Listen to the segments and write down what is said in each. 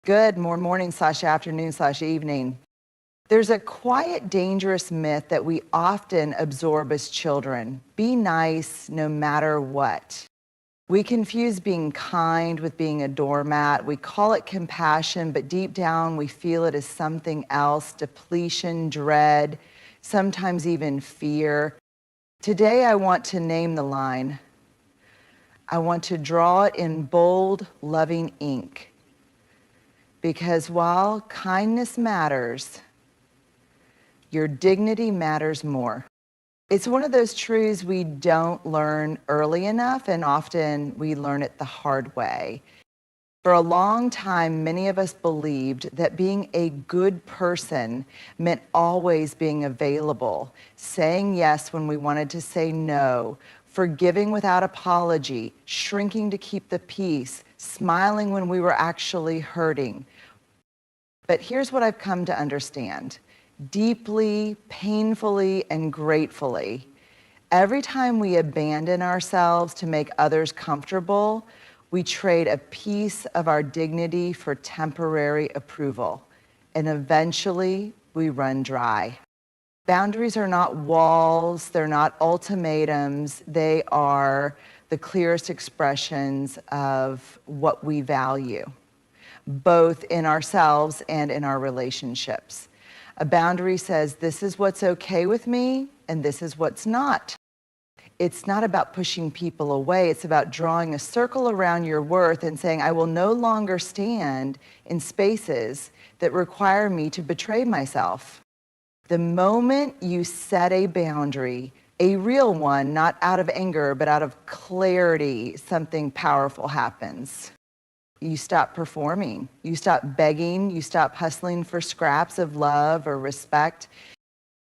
Good morning/afternoon/evening. There's a quiet, dangerous myth that we often absorb as children. Be nice no matter what. We confuse being kind with being a doormat. We call it compassion, but deep down we feel it as something else: depletion, dread, sometimes even fear. Today I want to name the line. I want to draw it in bold, loving ink. Because while kindness matters, your dignity matters more. It's one of those truths we don't learn early enough, and often we learn it the hard way. For a long time, many of us believed that being a good person meant always being available, saying yes when we wanted to say no, forgiving without apology, shrinking to keep the peace, smiling when we were actually hurting. But here's what I've come to understand. Deeply, painfully, and gratefully, every time we abandon ourselves to make others comfortable, we trade a piece of our dignity for temporary approval, and eventually we run dry. Boundaries are not walls, they're not ultimatums, they are the clearest expressions of what we value, both in ourselves and in our relationships. A boundary says, this is what's okay with me, and this is what's not. It's not about pushing people away. It's about drawing a circle around your worth and saying, I will no longer stand in spaces that require me to betray myself. The moment you set a boundary, a real one, not out of anger, but out of clarity, something powerful happens. You stop performing, you stop begging, you stop hustling for scraps of love or respect,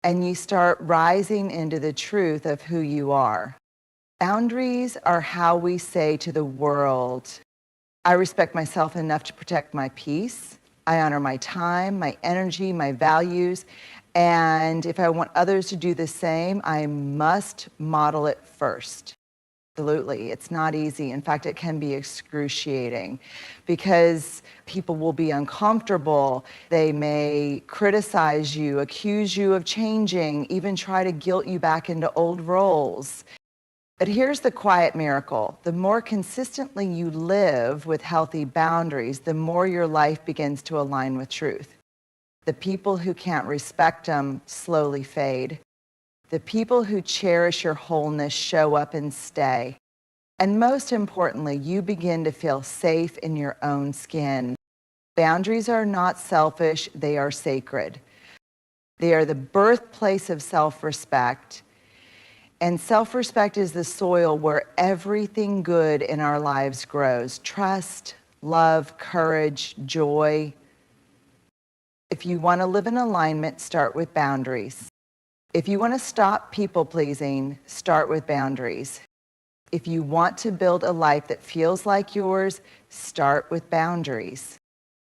and you start rising into the truth of who you are. Boundaries are how we say to the world, I respect myself enough to protect my peace. I honor my time, my energy, my values. And if I want others to do the same, I must model it first. Absolutely. It's not easy. In fact, it can be excruciating because people will be uncomfortable. They may criticize you, accuse you of changing, even try to guilt you back into old roles. But here's the quiet miracle. The more consistently you live with healthy boundaries, the more your life begins to align with truth. The people who can't respect them slowly fade. The people who cherish your wholeness show up and stay. And most importantly, you begin to feel safe in your own skin. Boundaries are not selfish, they are sacred. They are the birthplace of self-respect. And self-respect is the soil where everything good in our lives grows. Trust, love, courage, joy. If you want to live in alignment, start with boundaries. If you want to stop people-pleasing, start with boundaries. If you want to build a life that feels like yours, start with boundaries.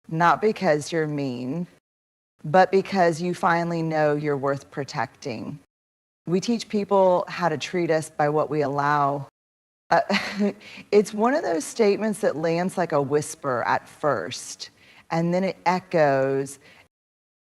Not because you're mean, but because you finally know you're worth protecting. We teach people how to treat us by what we allow. It's one of those statements that lands like a whisper at first, and then it echoes.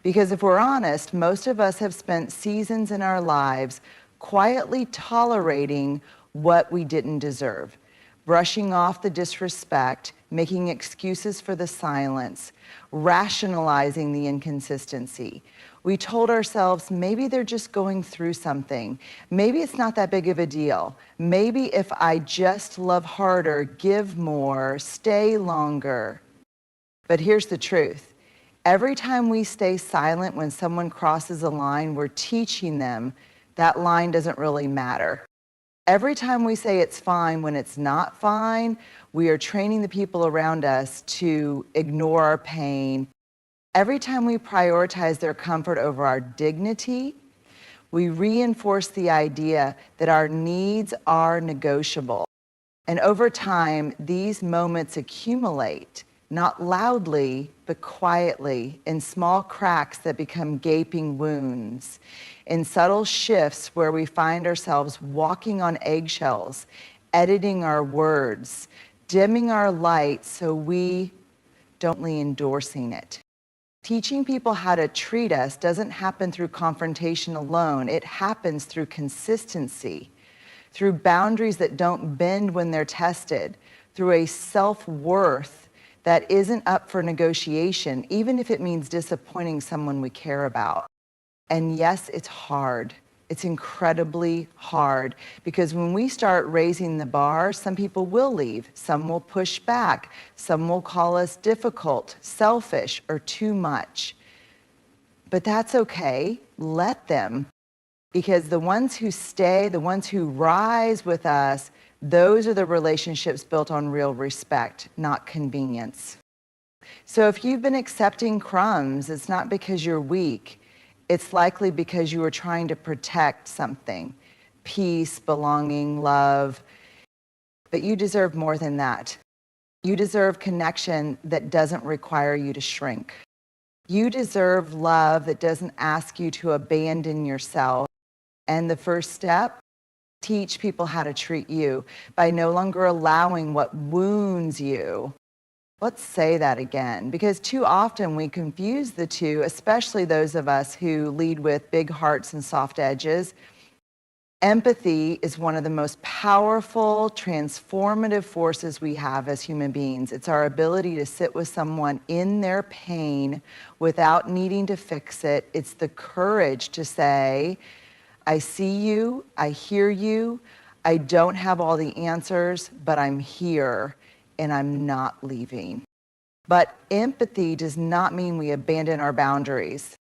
Because if we're honest, most of us have spent seasons in our lives quietly tolerating what we didn't deserve, brushing off the disrespect, making excuses for the silence, rationalizing the inconsistency. We told ourselves, maybe they're just going through something. Maybe it's not that big of a deal. Maybe if I just love harder, give more, stay longer. But here's the truth. Every time we stay silent when someone crosses a line, we're teaching them that line doesn't really matter. Every time we say it's fine when it's not fine, we are training the people around us to ignore our pain. Every time we prioritize their comfort over our dignity, we reinforce the idea that our needs are negotiable. And over time, these moments accumulate, not loudly, but quietly, in small cracks that become gaping wounds, in subtle shifts where we find ourselves walking on eggshells, editing our words, dimming our light so we don't be endorsing it. Teaching people how to treat us doesn't happen through confrontation alone. It happens through consistency, through boundaries that don't bend when they're tested, through a self-worth that isn't up for negotiation, even if it means disappointing someone we care about. And yes, it's hard. It's incredibly hard, because when we start raising the bar, some people will leave, some will push back, some will call us difficult, selfish, or too much. But that's okay. Let them. Because the ones who stay, the ones who rise with us, those are the relationships built on real respect, not convenience. So if you've been accepting crumbs, it's not because you're weak. It's likely because you were trying to protect something, peace, belonging, love. But you deserve more than that. You deserve connection that doesn't require you to shrink. You deserve love that doesn't ask you to abandon yourself. And the first step, teach people how to treat you by no longer allowing what wounds you. Let's say that again, because too often we confuse the two, especially those of us who lead with big hearts and soft edges. Empathy is one of the most powerful, transformative forces we have as human beings. It's our ability to sit with someone in their pain without needing to fix it. It's the courage to say, I see you, I hear you, I don't have all the answers, but I'm here. And I'm not leaving. But empathy does not mean we abandon our boundaries.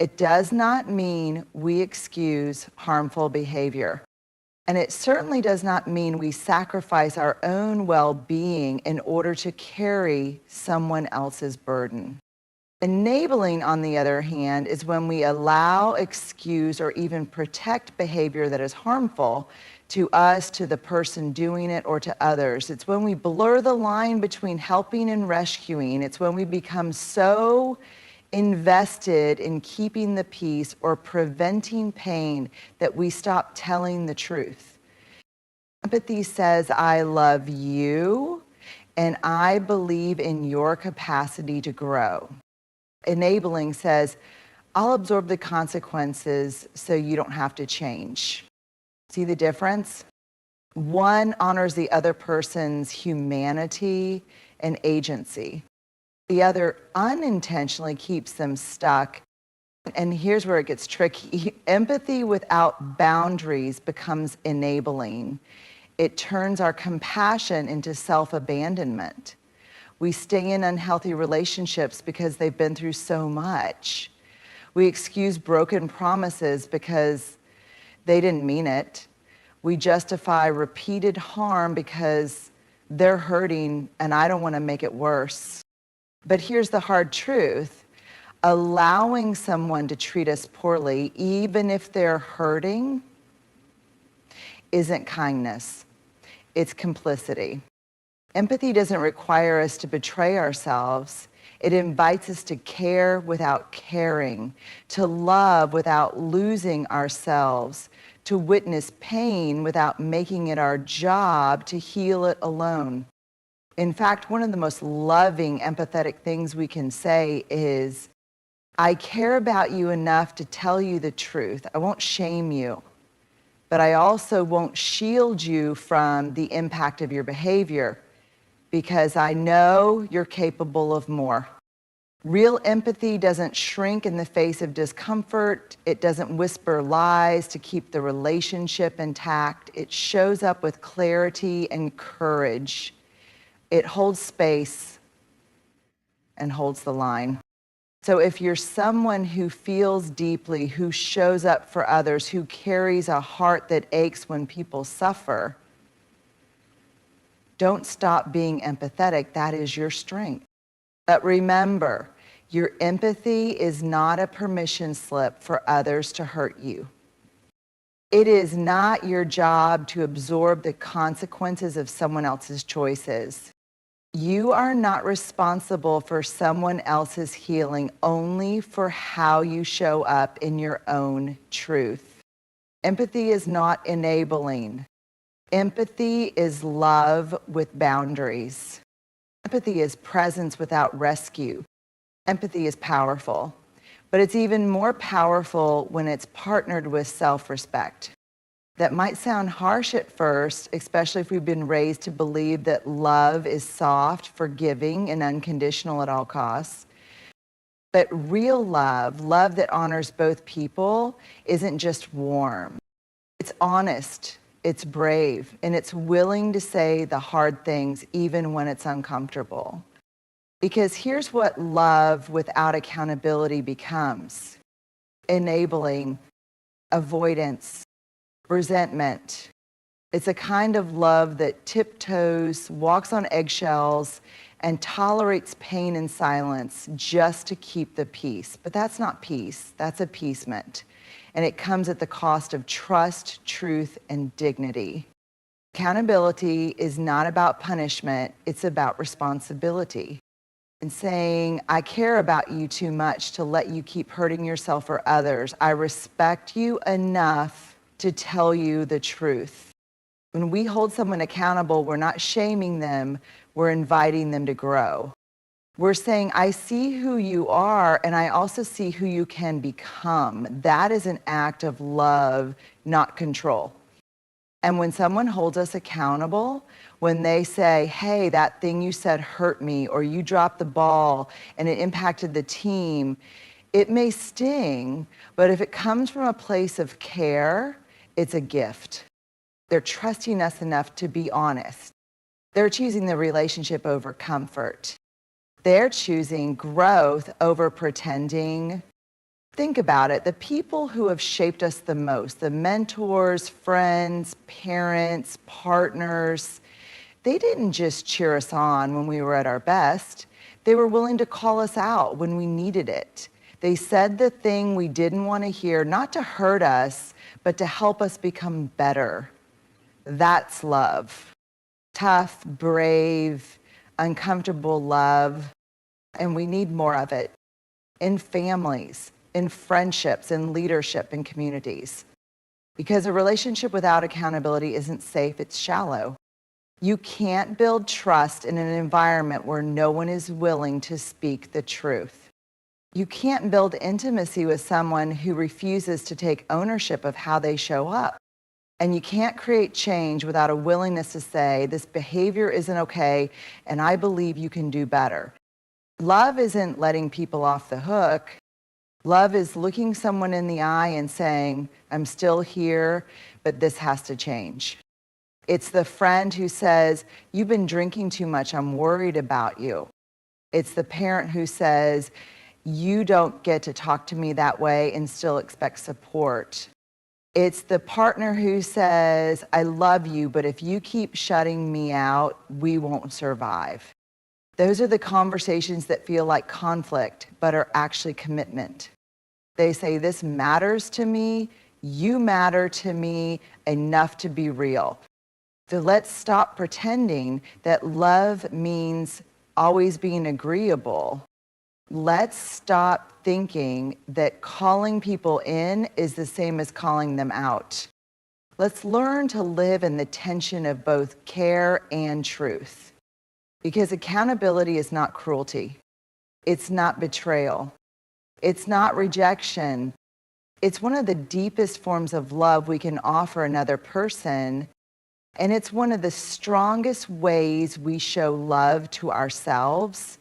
It does not mean we excuse harmful behavior. And it certainly does not mean we sacrifice our own well-being in order to carry someone else's burden. Enabling, on the other hand, is when we allow, excuse, or even protect behavior that is harmful to us, to the person doing it, or to others. It's when we blur the line between helping and rescuing. It's when we become so invested in keeping the peace or preventing pain that we stop telling the truth. Empathy says, I love you, and I believe in your capacity to grow. Enabling says, I'll absorb the consequences so you don't have to change. See the difference? One honors the other person's humanity and agency. The other unintentionally keeps them stuck. And here's where it gets tricky. Empathy without boundaries becomes enabling. It turns our compassion into self-abandonment. We stay in unhealthy relationships because they've been through so much. We excuse broken promises because they didn't mean it. We justify repeated harm because they're hurting and I don't want to make it worse. But here's the hard truth. Allowing someone to treat us poorly, even if they're hurting, isn't kindness. It's complicity. Empathy doesn't require us to betray ourselves. It invites us to care without caring, to love without losing ourselves, to witness pain without making it our job to heal it alone. In fact, one of the most loving, empathetic things we can say is, I care about you enough to tell you the truth. I won't shame you, but I also won't shield you from the impact of your behavior because I know you're capable of more. Real empathy doesn't shrink in the face of discomfort. It doesn't whisper lies to keep the relationship intact. It shows up with clarity and courage. It holds space and holds the line. So if you're someone who feels deeply, who shows up for others, who carries a heart that aches when people suffer, don't stop being empathetic. That is your strength. But remember, your empathy is not a permission slip for others to hurt you. It is not your job to absorb the consequences of someone else's choices. You are not responsible for someone else's healing, only for how you show up in your own truth. Empathy is not enabling. Empathy is love with boundaries. Empathy is presence without rescue. Empathy is powerful, but it's even more powerful when it's partnered with self-respect. That might sound harsh at first, especially if we've been raised to believe that love is soft, forgiving, and unconditional at all costs. But real love, love that honors both people, isn't just warm. It's honest, it's brave, and it's willing to say the hard things even when it's uncomfortable. Because here's what love without accountability becomes: enabling, avoidance, resentment. It's a kind of love that tiptoes, walks on eggshells, and tolerates pain in silence just to keep the peace. But that's not peace, that's appeasement. And it comes at the cost of trust, truth, and dignity. Accountability is not about punishment, it's about responsibility. And saying, I care about you too much to let you keep hurting yourself or others. I respect you enough to tell you the truth. When we hold someone accountable, we're not shaming them, we're inviting them to grow. We're saying, I see who you are, and I also see who you can become. That is an act of love, not control. And when someone holds us accountable, when they say, hey, that thing you said hurt me, or you dropped the ball and it impacted the team, it may sting, but if it comes from a place of care, it's a gift. They're trusting us enough to be honest. They're choosing the relationship over comfort. They're choosing growth over pretending. Think about it. The people who have shaped us the most, the mentors, friends, parents, partners, they didn't just cheer us on when we were at our best. They were willing to call us out when we needed it. They said the thing we didn't want to hear, not to hurt us, but to help us become better. That's love. Tough, brave, uncomfortable love. And we need more of it in families, in friendships, in leadership, in communities. Because a relationship without accountability isn't safe, it's shallow. You can't build trust in an environment where no one is willing to speak the truth. You can't build intimacy with someone who refuses to take ownership of how they show up. And you can't create change without a willingness to say, this behavior isn't okay, and I believe you can do better. Love isn't letting people off the hook. Love is looking someone in the eye and saying, I'm still here, but this has to change. It's the friend who says, you've been drinking too much, I'm worried about you. It's the parent who says, you don't get to talk to me that way and still expect support. It's the partner who says, I love you, but if you keep shutting me out, we won't survive. Those are the conversations that feel like conflict, but are actually commitment. They say, this matters to me, you matter to me enough to be real. So let's stop pretending that love means always being agreeable. Let's stop thinking that calling people in is the same as calling them out. Let's learn to live in the tension of both care and truth. Because accountability is not cruelty. It's not betrayal. It's not rejection. It's one of the deepest forms of love we can offer another person. And it's one of the strongest ways we show love to ourselves.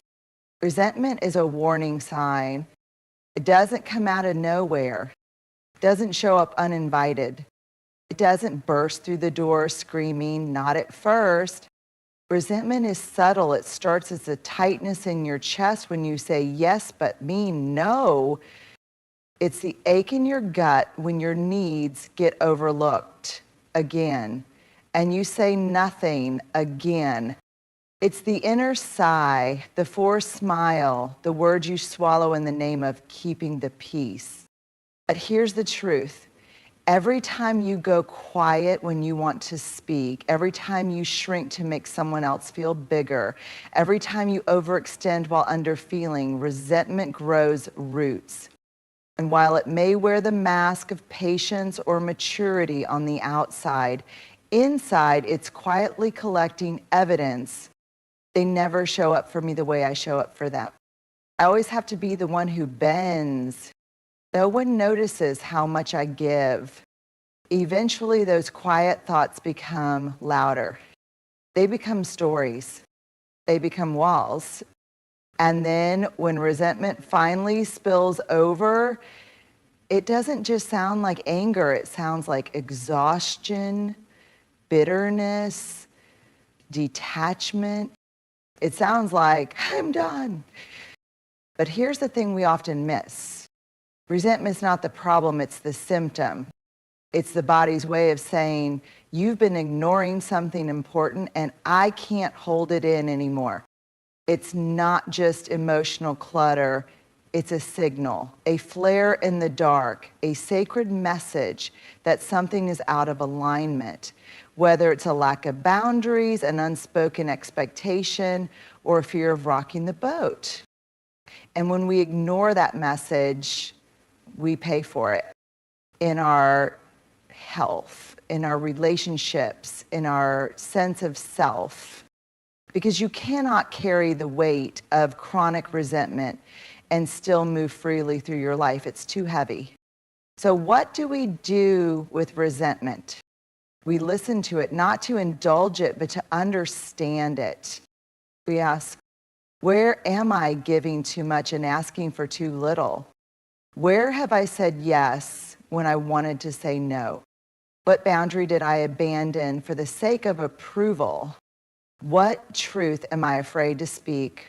Resentment is a warning sign. It doesn't come out of nowhere. It doesn't show up uninvited. It doesn't burst through the door screaming, not at first. Resentment is subtle. It starts as a tightness in your chest when you say yes, but mean no. It's the ache in your gut when your needs get overlooked again, and you say nothing again. It's the inner sigh, the forced smile, the words you swallow in the name of keeping the peace. But here's the truth. Every time you go quiet when you want to speak, every time you shrink to make someone else feel bigger, every time you overextend while underfeeling, resentment grows roots. And while it may wear the mask of patience or maturity on the outside, inside it's quietly collecting evidence. They never show up for me the way I show up for them. I always have to be the one who bends. No one notices how much I give. Eventually, those quiet thoughts become louder. They become stories. They become walls. And then when resentment finally spills over, it doesn't just sound like anger, it sounds like exhaustion, bitterness, detachment. It sounds like, I'm done. But here's the thing we often miss. Resentment's not the problem, it's the symptom. It's the body's way of saying, you've been ignoring something important and I can't hold it in anymore. It's not just emotional clutter, it's a signal, a flare in the dark, a sacred message that something is out of alignment, whether it's a lack of boundaries, an unspoken expectation, or a fear of rocking the boat. And when we ignore that message, we pay for it in our health, in our relationships, in our sense of self. Because you cannot carry the weight of chronic resentment and still move freely through your life. It's too heavy. So what do we do with resentment? We listen to it, not to indulge it, but to understand it. We ask, where am I giving too much and asking for too little? Where have I said yes when I wanted to say no? What boundary did I abandon for the sake of approval? What truth am I afraid to speak?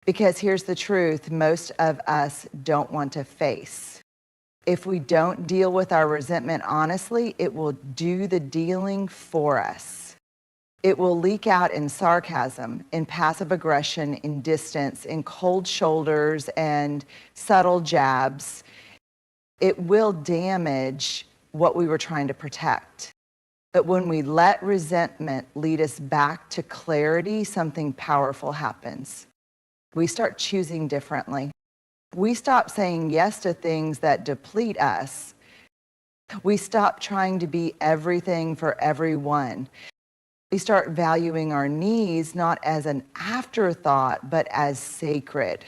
Because here's the truth, most of us don't want to face. If we don't deal with our resentment honestly, it will do the dealing for us. It will leak out in sarcasm, in passive aggression, in distance, in cold shoulders and subtle jabs. It will damage what we were trying to protect. But when we let resentment lead us back to clarity, something powerful happens. We start choosing differently. We stop saying yes to things that deplete us. We stop trying to be everything for everyone. We start valuing our needs not as an afterthought, but as sacred.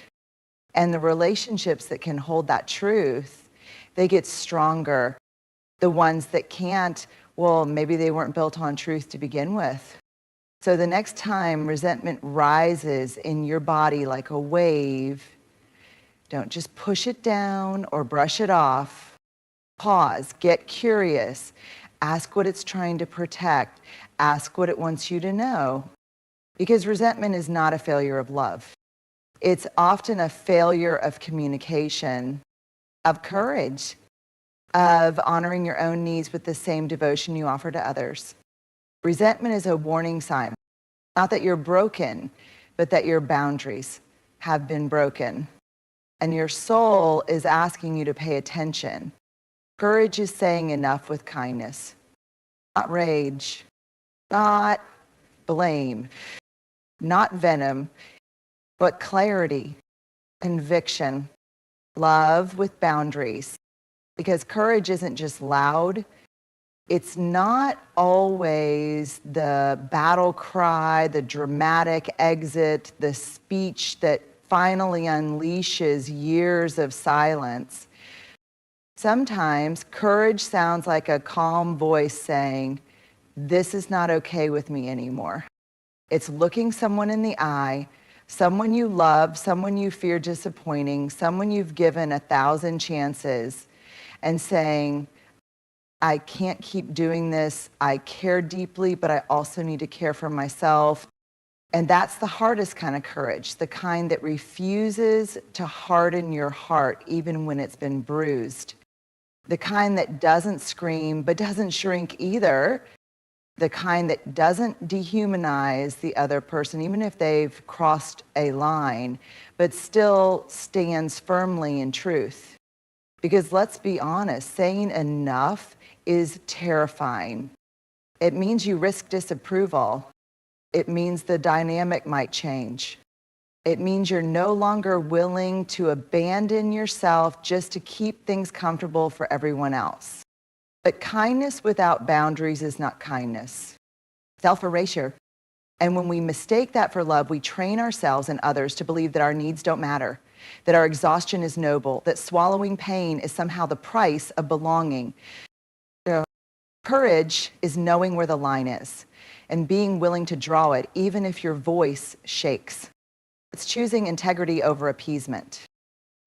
And the relationships that can hold that truth, they get stronger. The ones that can't, well, maybe they weren't built on truth to begin with. So the next time resentment rises in your body like a wave, don't just push it down or brush it off. Pause, get curious, ask what it's trying to protect, ask what it wants you to know. Because resentment is not a failure of love. It's often a failure of communication, of courage, of honoring your own needs with the same devotion you offer to others. Resentment is a warning sign, not that you're broken, but that your boundaries have been broken. And your soul is asking you to pay attention. Courage is saying enough with kindness, not rage, not blame, not venom, but clarity, conviction, love with boundaries. Because courage isn't just loud. It's not always the battle cry, the dramatic exit, the speech that finally unleashes years of silence. Sometimes courage sounds like a calm voice saying, this is not okay with me anymore. It's looking someone in the eye, someone you love, someone you fear disappointing, someone you've given 1,000 chances, and saying, I can't keep doing this. I care deeply, but I also need to care for myself. And that's the hardest kind of courage, the kind that refuses to harden your heart even when it's been bruised. The kind that doesn't scream, but doesn't shrink either. The kind that doesn't dehumanize the other person, even if they've crossed a line, but still stands firmly in truth. Because let's be honest, saying enough is terrifying. It means you risk disapproval. It means the dynamic might change. It means you're no longer willing to abandon yourself just to keep things comfortable for everyone else. But kindness without boundaries is not kindness. Self-erasure. And when we mistake that for love, we train ourselves and others to believe that our needs don't matter, that our exhaustion is noble, that swallowing pain is somehow the price of belonging. So, courage is knowing where the line is and being willing to draw it, even if your voice shakes. It's choosing integrity over appeasement,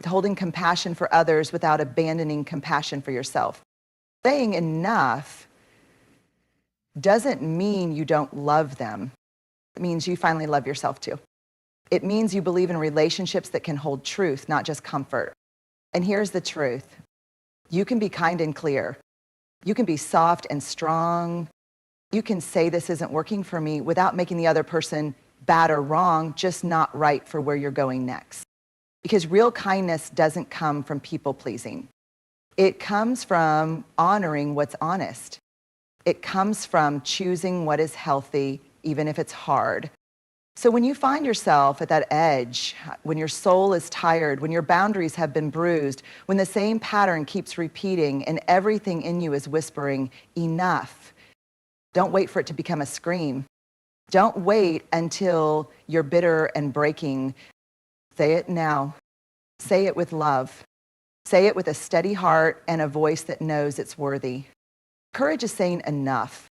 holding compassion for others without abandoning compassion for yourself. Saying enough doesn't mean you don't love them. It means you finally love yourself too. It means you believe in relationships that can hold truth, not just comfort. And here's the truth. You can be kind and clear. You can be soft and strong. You can say this isn't working for me without making the other person bad or wrong, just not right for where you're going next. Because real kindness doesn't come from people pleasing. It comes from honoring what's honest. It comes from choosing what is healthy, even if it's hard. So when you find yourself at that edge, when your soul is tired, when your boundaries have been bruised, when the same pattern keeps repeating and everything in you is whispering, enough, don't wait for it to become a scream. Don't wait until you're bitter and breaking. Say it now. Say it with love. Say it with a steady heart and a voice that knows it's worthy. Courage is saying enough.